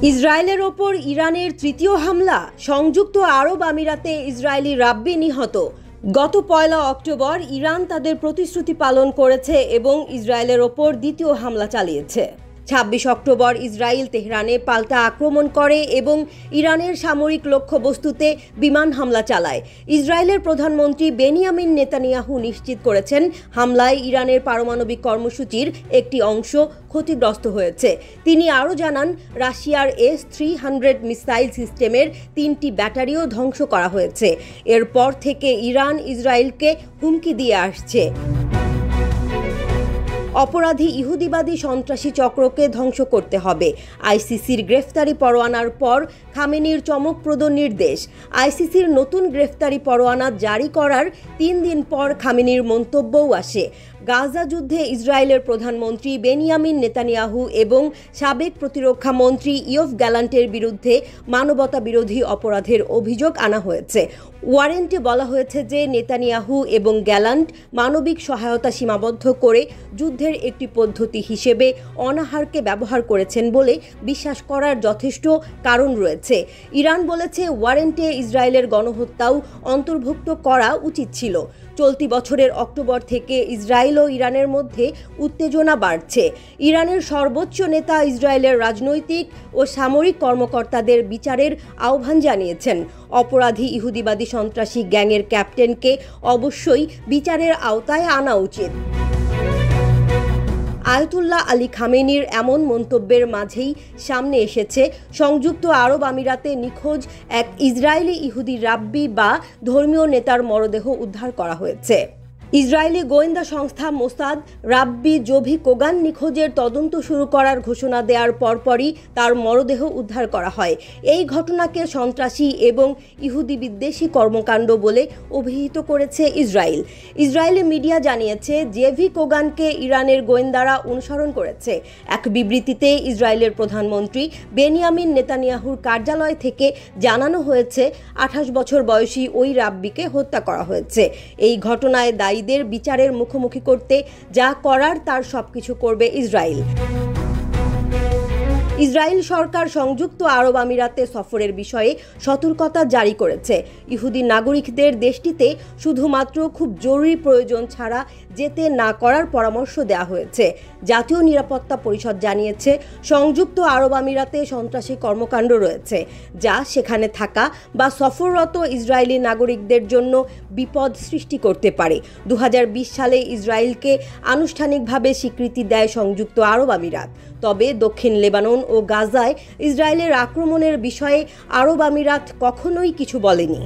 ইসরায়েলের ওপর ইরানের তৃতীয় হামলা। সংযুক্ত আরব আমিরাতে ইসরায়েলি রাব্বি নিহত। গত 1 অক্টোবর ইরান তাদের প্রতিশ্রুতি পালন করেছে এবং ইসরায়েলের ওপর দ্বিতীয় হামলা চালিয়েছে। 26 অক্টোবর ইসরায়েল তেহরানে পাল্টা আক্রমণ করে এবং ইরানের সামরিক লক্ষ্যবস্তুতে বিমান হামলা চালায়। ইসরায়েলের প্রধানমন্ত্রী বেনিয়ামিন নেতানিয়াহু নিশ্চিত করেছেন হামলায় ইরানের পারমাণবিক কর্মসূচির একটি অংশ ক্ষতিগ্রস্ত হয়েছে। তিনি আরও জানান, রাশিয়ার S-300 মিসাইল সিস্টেমের 3টি ব্যাটারিও ধ্বংস করা হয়েছে। এরপর থেকে ইরান ইসরায়েলকে হুমকি দিয়ে আসছে। অপরাধী ইহুদিবাদী সন্ত্রাসী চক্রকে ধ্বংস করতে হবে। আইসিসির গ্রেফতারি পরোয়ানার পর খামেনির চমকপ্রদ নির্দেশ। আইসিসির নতুন গ্রেফতারি পরোয়ানা জারি করার 3 দিন পর খামেনির মন্তব্যও আসে। গাজা যুদ্ধে ইসরায়েলের প্রধানমন্ত্রী বেনিয়ামিন নেতানিয়াহু এবং সাবেক প্রতিরক্ষা মন্ত্রী ইয়োভ গ্যালান্টের বিরুদ্ধে মানবতা বিরোধী অপরাধের অভিযোগ আনা হয়েছে। ওয়ারেন্টে বলা হয়েছে যে নেতানিয়াহু এবং গ্যালান্ট মানবিক সহায়তা সীমাবদ্ধ করে যুদ্ধের একটি পদ্ধতি হিসেবে অনাহারকে ব্যবহার করেছেন বলে বিশ্বাস করার যথেষ্ট কারণ রয়েছে। ইরান বলেছে ওয়ারেন্টে ইসরায়েলের গণহত্যাও অন্তর্ভুক্ত করা উচিত ছিল। চলতি বছরের অক্টোবর থেকে ইসরায়েল ও ইরানের মধ্যে উত্তেজনা বাড়ছে। ইরানের সর্বোচ্চ নেতা ইসরায়েলের রাজনৈতিক ও সামরিক কর্মকর্তাদের বিচারের আহ্বান জানিয়েছেন। অপরাধী ইহুদিবাদী সন্ত্রাসী গ্যাংয়ের ক্যাপ্টেনকে অবশ্যই বিচারের আওতায় আনা উচিত। আয়াতুল্লাহ আলী খামেনির এমন মন্তব্যের মাঝেই সামনে এসেছে সংযুক্ত আরব আমিরাতে নিখোঁজ এক ইসরায়েলি ইহুদি রাব্বি বা ধর্মীয় নেতার মরদেহ উদ্ধার করা হয়েছে। ইসরায়েলি গোয়েন্দা সংস্থা মোসাদ রাব্বি জোভি কোগান নিখোঁজের তদন্ত শুরু করার ঘোষণা দেওয়ার পরপরই তার মরদেহ উদ্ধার করা হয়। এই ঘটনাকে সন্ত্রাসী এবং ইহুদি বিদ্বেষী কর্মকাণ্ড বলে অভিহিত করেছে ইসরায়েল। ইসরায়েলি মিডিয়া জানিয়েছে জেভি কোগানকে ইরানের গোয়েন্দারা অনুসরণ করেছে। এক বিবৃতিতে ইসরায়েলের প্রধানমন্ত্রী বেনিয়ামিন নেতানিয়াহুর কার্যালয় থেকে জানানো হয়েছে 28 বছর বয়সী ওই রাব্বিকে হত্যা করা হয়েছে। এই ঘটনায় দায়ীদের বিচারের মুখোমুখি করতে যা করার তার সবকিছু করবে ইসরায়েল। ইসরায়েল সরকার সংযুক্ত আরব আমিরাতে সফরের বিষয়ে সতর্কতা জারি করেছে। ইহুদি নাগরিকদের দেশটিতে শুধুমাত্র খুব জরুরি প্রয়োজন ছাড়া যেতে না করার পরামর্শ দেওয়া হয়েছে। জাতীয় নিরাপত্তা পরিষদ জানিয়েছে সংযুক্ত আরব আমিরাতে সন্ত্রাসী কর্মকাণ্ড রয়েছে, যা সেখানে থাকা বা সফররত ইসরায়েলি নাগরিকদের জন্য বিপদ সৃষ্টি করতে পারে। 2020 সালে ইসরায়েলকে আনুষ্ঠানিকভাবে স্বীকৃতি দেয় সংযুক্ত আরব আমিরাত। তবে দক্ষিণ লেবানন ও গাজায় ইসরায়েলের আক্রমণের বিষয়ে আরব আমিরাত কখনোই কিছু বলেনি।